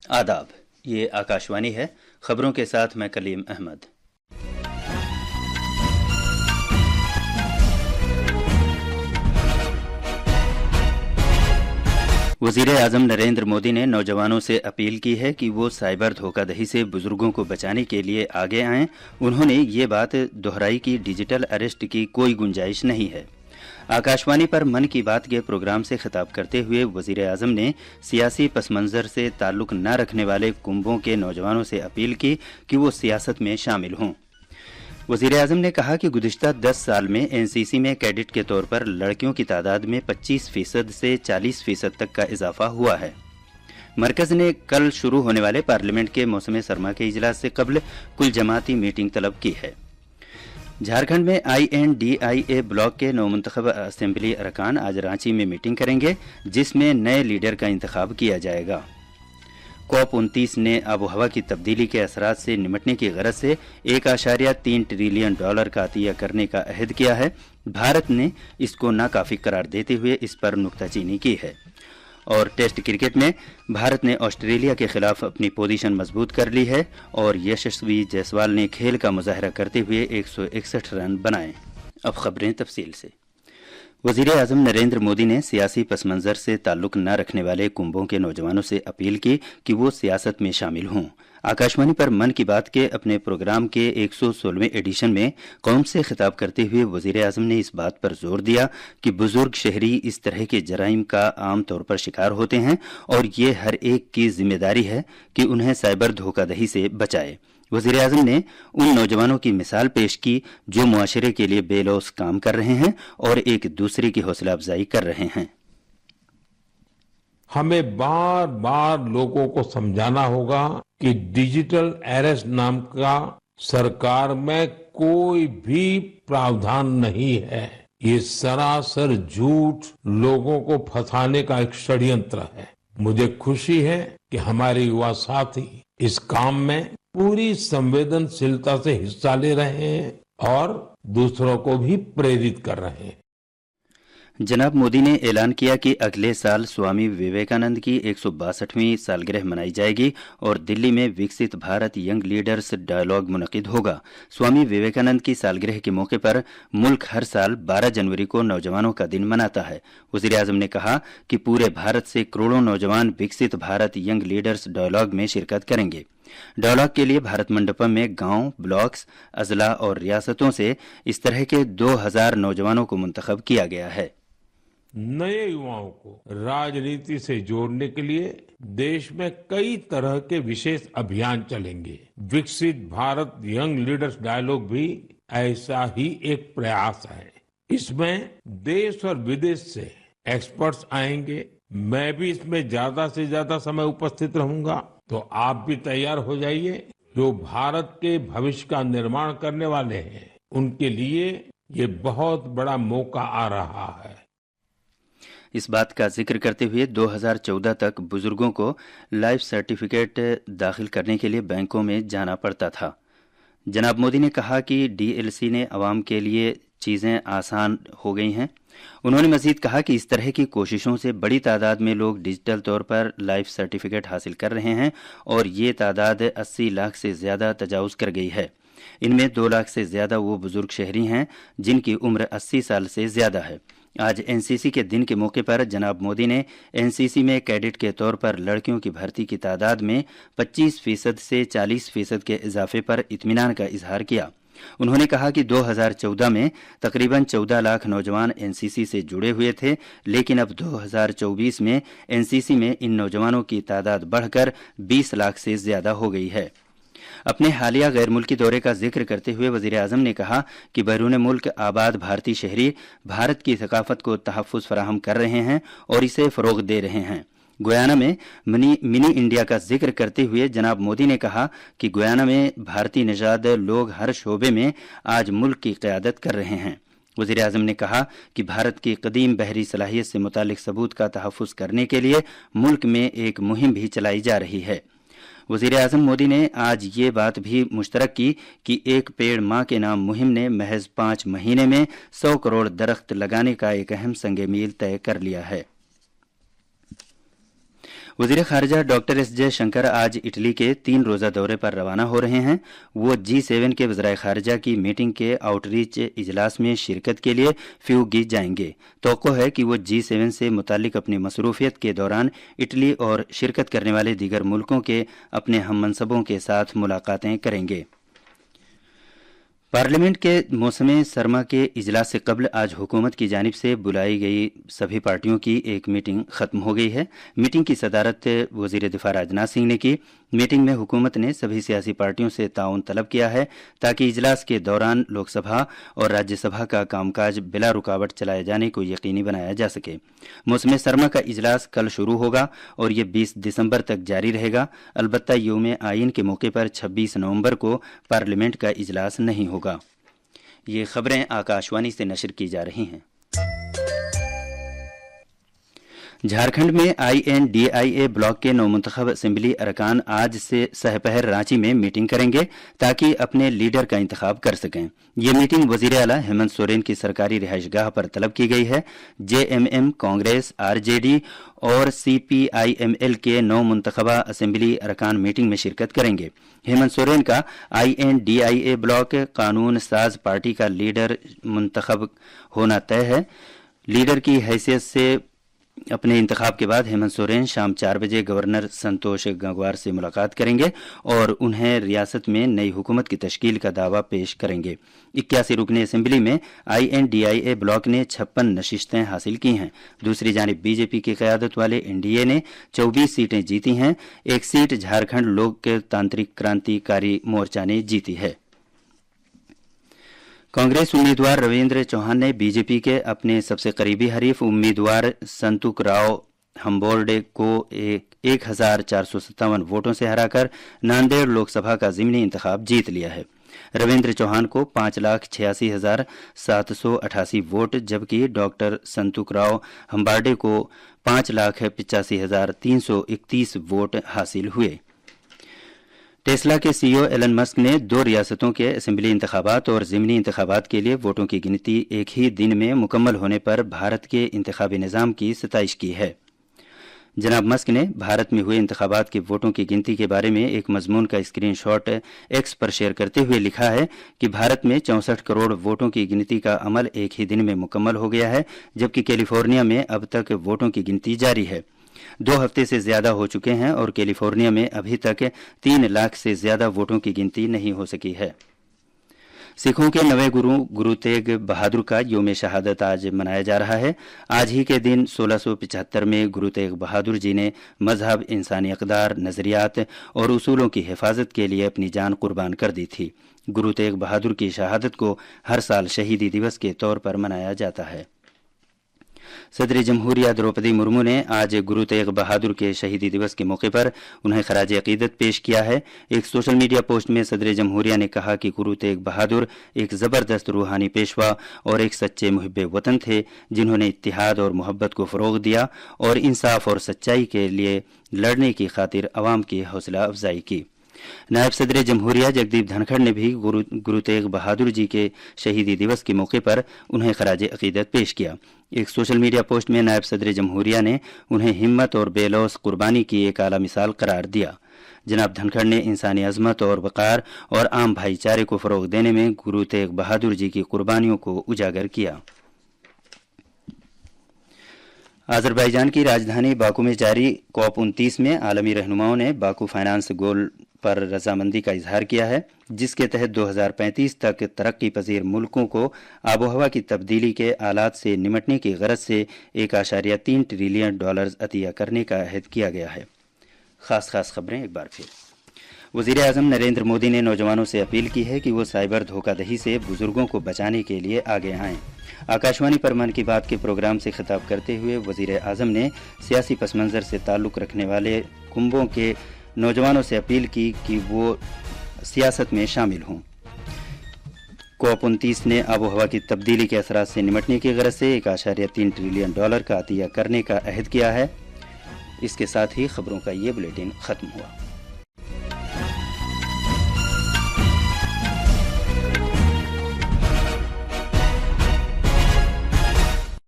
आदाब, ये आकाशवाणी है। खबरों के साथ मैं कलीम अहमद। वज़ीर आज़म नरेंद्र मोदी ने नौजवानों से अपील की है कि वो साइबर धोखाधड़ी से बुजुर्गों को बचाने के लिए आगे आएं। उन्होंने ये बात दोहराई कि डिजिटल अरेस्ट की कोई गुंजाइश नहीं है। आकाशवाणी पर मन की बात के प्रोग्राम से खिताब करते हुए वज़ीर आज़म ने सियासी पस मंज़र से ताल्लुक़ न रखने वाले कुंबों के नौजवानों से अपील की कि वो सियासत में शामिल हों। वज़ीर आज़म ने कहा कि गुज़िश्ता 10 साल में एनसीसी में कैडेट के तौर पर लड़कियों की तादाद में 25% से 40% तक का इजाफा हुआ है। मरकज़ ने कल शुरू होने वाले पार्लियामेंट के मौसम सरमा के इजलास से कबल कुल जमाती मीटिंग तलब की है। झारखंड में INDIA ब्लॉक के नौमुंतखब असेंबली अरकान आज रांची में मीटिंग करेंगे, जिसमें नए लीडर का इंतखाब किया जाएगा। COP29 ने आबोहवा की तब्दीली के असरात से निमटने की गरज से $1.3 ट्रिलियन का अतिया करने का अहद किया है। भारत ने इसको नाकाफी करार देते हुए इस पर नुक्ताचीनी की है। और टेस्ट क्रिकेट में भारत ने ऑस्ट्रेलिया के खिलाफ अपनी पोजीशन मजबूत कर ली है और यशस्वी जायसवाल ने खेल का मुजाहरा करते हुए 161 रन बनाए। अब खबरें तफसील से। वज़ीर आज़म नरेंद्र मोदी ने सियासी पस मंज़र से ताल्लुक़ न रखने वाले कुंबों के नौजवानों से अपील की कि वो सियासत में शामिल हों। आकाशवाणी पर मन की बात के अपने प्रोग्राम के 116वें एडिशन में कौम से खिताब करते हुए वज़ीर आज़म ने इस बात पर जोर दिया कि बुजुर्ग शहरी इस तरह के जराइम का आम तौर पर शिकार होते हैं और ये हर एक की जिम्मेदारी है कि उन्हें साइबर धोखाधड़ी से बचाए। वज़ीर आज़म ने उन नौजवानों की मिसाल पेश की जो मुआशरे के लिए बेलौस काम कर रहे हैं और एक दूसरे की हौसला अफजाई कर रहे हैं। हमें बार बार लोगों को समझाना होगा कि डिजिटल अरेस्ट नाम का सरकार में कोई भी प्रावधान नहीं है। ये सरासर झूठ, लोगों को फंसाने का एक षड्यंत्र है। मुझे खुशी है कि हमारे युवा साथी इस काम में पूरी संवेदनशीलता से हिस्सा ले रहे हैं और दूसरों को भी प्रेरित कर रहे हैं। जनाब मोदी ने ऐलान किया कि अगले साल स्वामी विवेकानंद की 162वीं सालगिरह मनाई जाएगी और दिल्ली में विकसित भारत यंग लीडर्स डायलॉग मुनक़िद होगा। स्वामी विवेकानंद की सालगिरह के मौके पर मुल्क हर साल 12 जनवरी को नौजवानों का दिन मनाता है। वज़ीर आज़म ने कहा कि पूरे भारत से करोड़ों नौजवान विकसित भारत यंग लीडर्स डायलॉग में शिरकत करेंगे। डायलॉग के लिए भारत मंडपम में गांव, ब्लॉक्स, अजला और रियासतों से इस तरह के 2000 नौजवानों को मुंतखब किया गया है। नए युवाओं को राजनीति से जोड़ने के लिए देश में कई तरह के विशेष अभियान चलेंगे। विकसित भारत यंग लीडर्स डायलॉग भी ऐसा ही एक प्रयास है। इसमें देश और विदेश से एक्सपर्ट्स आएंगे। मैं भी इसमें ज्यादा से ज्यादा समय उपस्थित रहूंगा, तो आप भी तैयार हो जाइए। जो भारत के भविष्य का निर्माण करने वाले हैं, उनके लिए ये बहुत बड़ा मौका आ रहा है। इस बात का जिक्र करते हुए 2014 तक बुजुर्गों को लाइफ सर्टिफिकेट दाखिल करने के लिए बैंकों में जाना पड़ता था। जनाब मोदी ने कहा कि DLC ने अवाम के लिए चीज़ें आसान हो गई हैं। उन्होंने मजीद कहा कि इस तरह की कोशिशों से बड़ी तादाद में लोग डिजिटल तौर पर लाइफ सर्टिफिकेट हासिल कर रहे हैं और ये तादाद 80 लाख से ज़्यादा तजावुज़ कर गई है। इनमें 2 लाख से ज़्यादा वो बुजुर्ग शहरी हैं जिनकी उम्र 80 साल से ज़्यादा है। आज एनसीसी के दिन के मौके पर जनाब मोदी ने एनसीसी में कैडेट के तौर पर लड़कियों की भर्ती की तादाद में 25% से 40% के इजाफे पर इत्मीनान का इजहार किया। उन्होंने कहा कि 2014 में तकरीबन 14 लाख नौजवान एनसीसी से जुड़े हुए थे, लेकिन अब 2024 में एनसीसी में इन नौजवानों की तादाद बढ़कर 20 लाख से ज्यादा हो गई है। अपने हालिया गैर मुल्की दौरे का जिक्र करते हुए वज़ीर आज़म ने कहा कि बैरून मुल्क आबाद भारतीय शहरी भारत की थकाफत को तहफ़्फ़ुज़ फराहम कर रहे हैं और इसे फ़रोग़ दे रहे हैं। गुयाना में मिनी इंडिया का जिक्र करते हुए जनाब मोदी ने कहा कि गुयाना में भारतीय निजात लोग हर शोबे में आज मुल्क की क़यादत कर रहे हैं। वज़ीर आज़म ने कहा कि भारत की कदीम बहरी सलाहियत से मुतालिक सबूत का तहफ़्फ़ुज़ करने के लिए मुल्क में एक मुहिम भी चलाई जा रही है। वज़ीर आज़म मोदी ने आज ये बात भी मुश्तरक की कि एक पेड़ माँ के नाम मुहिम ने महज 5 महीने में 100 करोड़ दरख्त लगाने का एक अहम संग मील तय कर लिया है। वजीर खारजा डॉक्टर एस जयशंकर आज इटली के 3 रोज़ा दौरे पर रवाना हो रहे हैं। वो G7 के वज़राए खारजा की मीटिंग के आउटरीच इजलास में शिरकत के लिए फ्यूगी जाएंगे। तवक्को है कि वो G7 से मुतालिक अपनी मसरूफियत के दौरान इटली और शिरकत करने वाले दीगर मुल्कों के अपने हम मनसबों के साथ मुलाकातें करेंगे। पार्लियामेंट के मौसम सरमा के इजलास से कबल आज हुकूमत की जानिब से बुलाई गई सभी पार्टियों की एक मीटिंग ख़त्म हो गई है। मीटिंग की सदारत वज़ीर दिफा राजनाथ सिंह ने की। मीटिंग में हुकूमत ने सभी सियासी पार्टियों से ताउन तलब किया है ताकि इजलास के दौरान लोकसभा और राज्यसभा का कामकाज बिला रुकावट चलाए जाने को यकीनी बनाया जा सके। मौसम सरमा का इजलास कल शुरू होगा और ये 20 दिसंबर तक जारी रहेगा। अलबत्ता यौम आइन के मौके पर 26 नवंबर को पार्लियामेंट का इजलास नहीं होगा। ये खबरें आकाशवाणी से नशर की जा रही हैं। झारखंड में INDIA ब्लॉक के नौमुंतखब असेंबली अरकान आज से सहपहर रांची में मीटिंग करेंगे ताकि अपने लीडर का इंतखाब कर सकें। ये मीटिंग वजीर आला हेमंत सोरेन की सरकारी रिहाइशगाह पर तलब की गई है। JMM, कांग्रेस, RJD और CPIML के 9 मुंतखबा असेंबली अरकान मीटिंग में शिरकत करेंगे। हेमंत सोरेन का INDIA ब्लॉक कानून साज पार्टी का लीडर मुंतखब होना तय है। लीडर की हैसियत से अपने इंतखाब के बाद हेमंत सोरेन शाम 4 बजे गवर्नर संतोष गंगवार से मुलाकात करेंगे और उन्हें रियासत में नई हुकूमत की तश्कील का दावा पेश करेंगे। 81 रुकनी असेंबली में INDIA ब्लॉक ने 56 नशिस्तें हासिल की हैं। दूसरी जानिब बीजेपी की क़यादत वाले NDA ने 24 सीटें जीती हैं। एक सीट झारखंड लोकतांत्रिक क्रांतिकारी मोर्चा ने जीती है। कांग्रेस उम्मीदवार रविंद्र चौहान ने बीजेपी के अपने सबसे करीबी हरीफ उम्मीदवार संतुक राव हम्बोर्डे को 1457 वोटों से हराकर नांदेड़ लोकसभा का ज़िमनी इंतखाब जीत लिया है। रविंद्र चौहान को 5,86,788 वोट जबकि डॉक्टर संतुक राव हम्बार्डे को 5,85,331 वोट हासिल हुए। टेस्ला के CEO एलन मस्क ने 2 रियासतों के असेंबली इंतखाबात और ज़िमनी इंतखाबात के लिए वोटों की गिनती एक ही दिन में मुकम्मल होने पर भारत के इंतखाबी निज़ाम की सताइश की है। जनाब मस्क ने भारत में हुए इंतखाबात के वोटों की गिनती के बारे में एक मजमून का स्क्रीनशॉट X पर शेयर करते हुए लिखा है कि भारत में 64 करोड़ वोटों की गिनती का अमल एक ही दिन में मुकम्मल हो गया है, जबकि कैलिफोर्निया में अब तक वोटों की गिनती जारी है। 2 हफ्ते से ज्यादा हो चुके हैं और कैलिफोर्निया में अभी तक 3 लाख से ज्यादा वोटों की गिनती नहीं हो सकी है। सिखों के नवे गुरु तेग बहादुर का यौम शहादत आज मनाया जा रहा है। आज ही के दिन 1675 में गुरु तेग बहादुर जी ने मजहब, इंसानी अक़दार, नज़रियात और उसूलों की हिफाजत के लिए अपनी जान कुर्बान कर दी थी। गुरु तेग बहादुर की शहादत को हर साल शहीदी दिवस के तौर पर मनाया जाता है। सदर जमहूरिया द्रौपदी मुर्मू ने आज गुरु तेग बहादुर के शहीदी दिवस के मौके पर उन्हें खराज अकीदत पेश किया है। एक सोशल मीडिया पोस्ट में सदर जमहूरिया ने कहा कि गुरु तेग बहादुर एक ज़बरदस्त रूहानी पेशवा और एक सच्चे मुहिब्बे वतन थे, जिन्होंने इत्तिहाद और मोहब्बत को फ़रोग़ दिया और इंसाफ और सच्चाई के लिए लड़ने की खातिर अवाम की हौसला अफजाई की। नायब सदर जमहूरिया जगदीप धनखड़ ने भी गुरु तेग बहादुर जी के शहीदी दिवस के मौके पर उन्हें खराज अकीदत पेश किया। एक सोशल मीडिया पोस्ट में नायब सदर जमहूरिया ने उन्हें हिम्मत और बेलौस कुर्बानी की एक आला मिसाल करार दिया। जनाब धनखड़ ने इंसानी अजमत और वक़ार और आम भाईचारे को फ़रोग़ देने में गुरु तेग बहादुर जी की कुर्बानियों को उजागर किया। अज़रबैजान की राजधानी बाकू में जारी COP29 में आलमी रहनुमाओं ने बाकू फाइनेंस गोल पर रजामंदी का इजहार किया है, जिसके तहत 2035 तक तरक्की पजीर मुल्कों को आबोहवा की तब्दीली के आलात से निमटने की गरज से $1.3 ट्रिलियन अतिया करने का अहद किया गया है। खास खबरें एक बार फिर। वज़ीर आज़म नरेंद्र मोदी ने नौजवानों से अपील की है कि वो साइबर धोखाधड़ी से बुजुर्गों को बचाने के लिए आगे आएं। आकाशवाणी पर मन की बात के प्रोग्राम से खिताब करते हुए वज़ीर आज़म ने सियासी पस मंज़र से ताल्लुक़ रखने वाले कुंबों के नौजवानों से अपील की कि वो सियासत में शामिल हों। COP29 ने आबोहवा की तब्दीली के असरात से निमटने की गरज से $1.3 ट्रिलियन का अतिया करने का अहद किया है। इसके साथ ही खबरों का ये बुलेटिन ख़त्म हुआ।